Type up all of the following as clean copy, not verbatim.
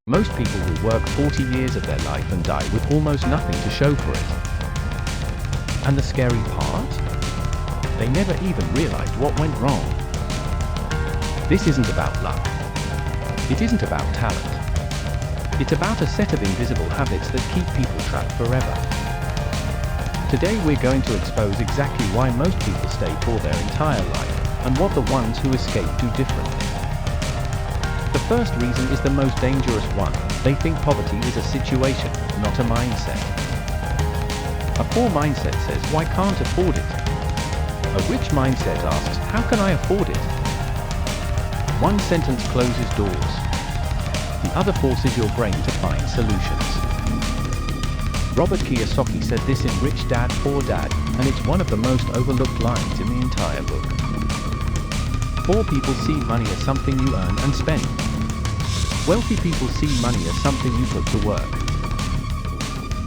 Most people will work 40 years of their life and die with almost nothing to show for it. And the scary part? They never even realized what went wrong. This isn't about luck. It isn't about talent. It's about a set of invisible habits that keep people trapped forever. Today we're going to expose exactly why most people stay poor their entire life, and what the ones who escape do differently. The first reason is the most dangerous one. They think poverty is a situation, not a mindset. A poor mindset says, why can't afford it? A rich mindset asks, how can I afford it? One sentence closes doors. The other forces your brain to find solutions. Robert Kiyosaki said this in Rich Dad, Poor Dad, and it's one of the most overlooked lines in the entire book. Poor people see money as something you earn and spend. Wealthy people see money as something you put to work.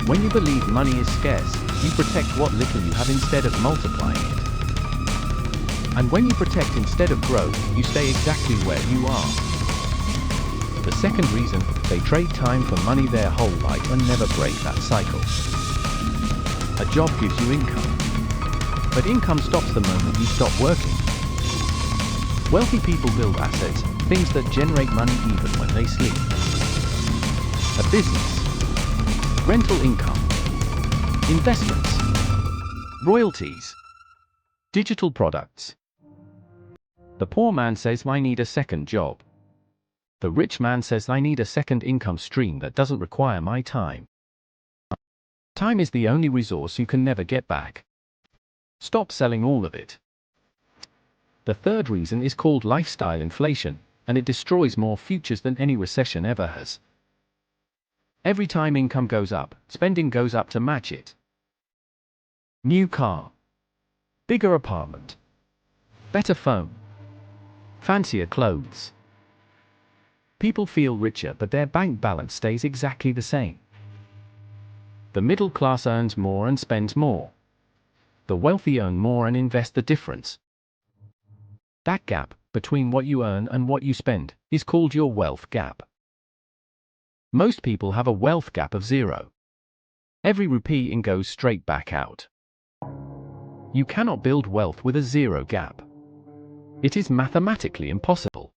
When you believe money is scarce, you protect what little you have instead of multiplying it. And when you protect instead of grow, you stay exactly where you are. The second reason, they trade time for money their whole life and never break that cycle. A job gives you income. But income stops the moment you stop working. Wealthy people build assets, things that generate money even when they sleep. A business. Rental income. Investments. Royalties. Digital products. The poor man says, I need a second job. The rich man says, I need a second income stream that doesn't require my time. Time is the only resource you can never get back. Stop selling all of it. The third reason is called lifestyle inflation, and it destroys more futures than any recession ever has. Every time income goes up, spending goes up to match it. New car. Bigger apartment. Better phone. Fancier clothes. People feel richer, but their bank balance stays exactly the same. The middle class earns more and spends more. The wealthy earn more and invest the difference. That gap, between what you earn and what you spend, is called your wealth gap. Most people have a wealth gap of 0. Every rupee in goes straight back out. You cannot build wealth with a 0 gap. It is mathematically impossible.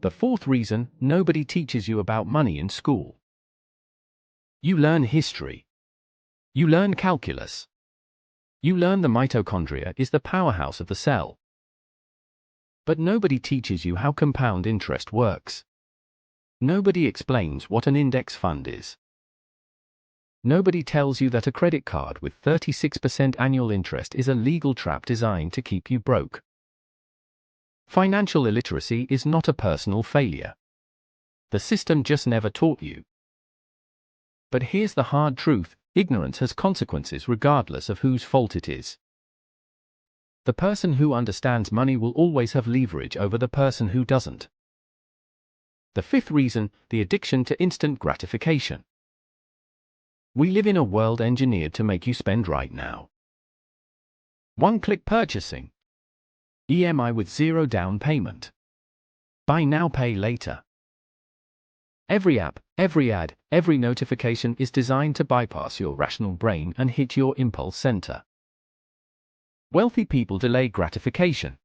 The fourth reason, nobody teaches you about money in school. You learn history. You learn calculus. You learn the mitochondria is the powerhouse of the cell. But nobody teaches you how compound interest works. Nobody explains what an index fund is. Nobody tells you that a credit card with 36% annual interest is a legal trap designed to keep you broke. Financial illiteracy is not a personal failure. The system just never taught you. But here's the hard truth, ignorance has consequences regardless of whose fault it is. The person who understands money will always have leverage over the person who doesn't. The fifth reason, the addiction to instant gratification. We live in a world engineered to make you spend right now. One-click purchasing. EMI with 0 down payment. Buy now, pay later. Every app, every ad, every notification is designed to bypass your rational brain and hit your impulse center. Wealthy people delay gratification.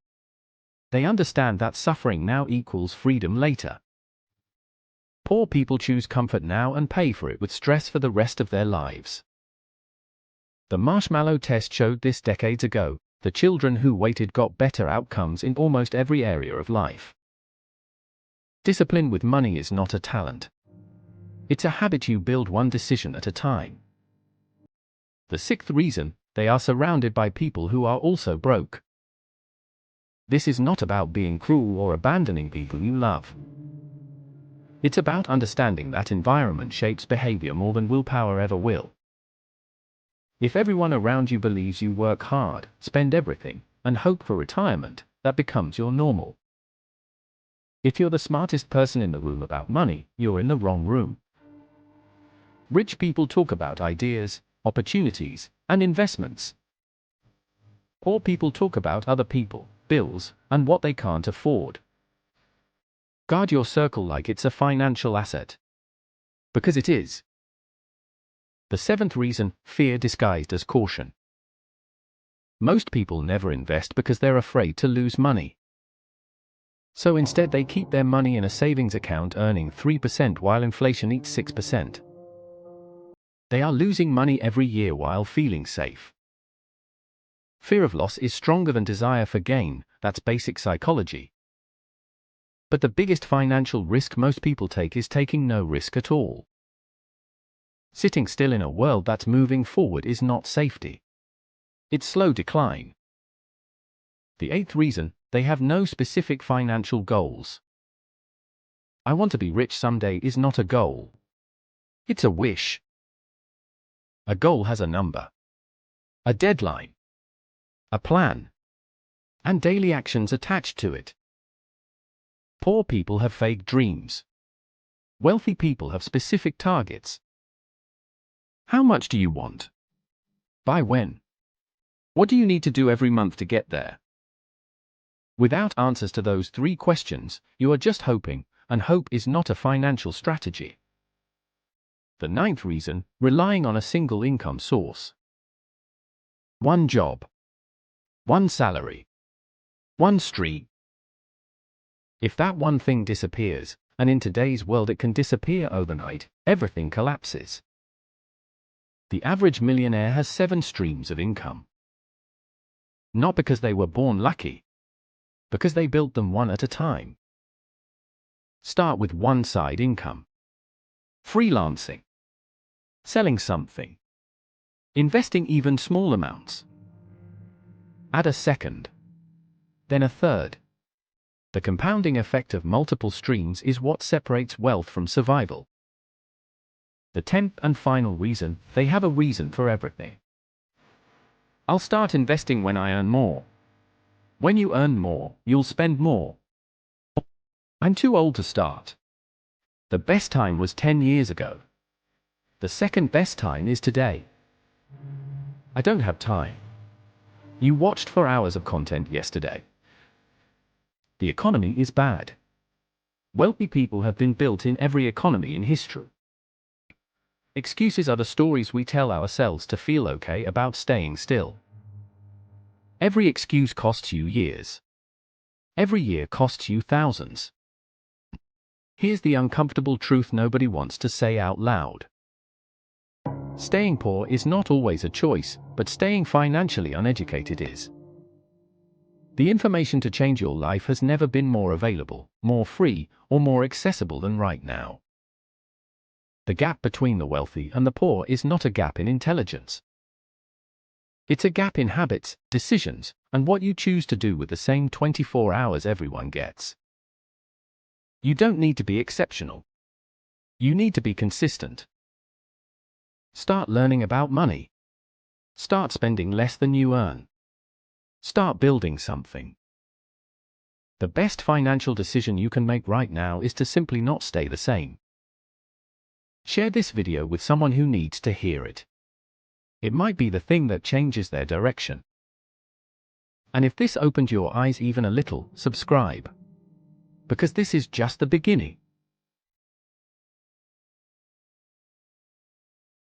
They understand that suffering now equals freedom later. Poor people choose comfort now and pay for it with stress for the rest of their lives. The marshmallow test showed this decades ago. The children who waited got better outcomes in almost every area of life. Discipline with money is not a talent. It's a habit you build one decision at a time. The sixth reason, they are surrounded by people who are also broke. This is not about being cruel or abandoning people you love. It's about understanding that environment shapes behavior more than willpower ever will. If everyone around you believes you work hard, spend everything, and hope for retirement, that becomes your normal. If you're the smartest person in the room about money, you're in the wrong room. Rich people talk about ideas, opportunities, and investments. Poor people talk about other people, bills, and what they can't afford. Guard your circle like it's a financial asset. Because it is. The seventh reason, fear disguised as caution. Most people never invest because they're afraid to lose money. So instead they keep their money in a savings account earning 3% while inflation eats 6%. They are losing money every year while feeling safe. Fear of loss is stronger than desire for gain, that's basic psychology. But the biggest financial risk most people take is taking no risk at all. Sitting still in a world that's moving forward is not safety. It's slow decline. The eighth reason, they have no specific financial goals. I want to be rich someday is not a goal. It's a wish. A goal has a number, a deadline, a plan, and daily actions attached to it. Poor people have vague dreams. Wealthy people have specific targets. How much do you want? By when? What do you need to do every month to get there? Without answers to those three questions, you are just hoping, and hope is not a financial strategy. The ninth reason, relying on a single income source. One job. One salary. One stream. If that one thing disappears, and in today's world it can disappear overnight, everything collapses. The average millionaire has 7 streams of income. Not because they were born lucky, because they built them one at a time. Start with one side income. Freelancing. Selling something. Investing even small amounts. Add a second. Then a third. The compounding effect of multiple streams is what separates wealth from survival. The 10th and final reason, they have a reason for everything. I'll start investing when I earn more. When you earn more, you'll spend more. I'm too old to start. The best time was 10 years ago. The second best time is today. I don't have time. You watched 4 hours of content yesterday. The economy is bad. Wealthy people have been built in every economy in history. Excuses are the stories we tell ourselves to feel okay about staying still. Every excuse costs you years. Every year costs you thousands. Here's the uncomfortable truth nobody wants to say out loud. Staying poor is not always a choice, but staying financially uneducated is. The information to change your life has never been more available, more free, or more accessible than right now. The gap between the wealthy and the poor is not a gap in intelligence. It's a gap in habits, decisions, and what you choose to do with the same 24 hours everyone gets. You don't need to be exceptional. You need to be consistent. Start learning about money. Start spending less than you earn. Start building something. The best financial decision you can make right now is to simply not stay the same. Share this video with someone who needs to hear it. It might be the thing that changes their direction. And if this opened your eyes even a little, subscribe. Because this is just the beginning.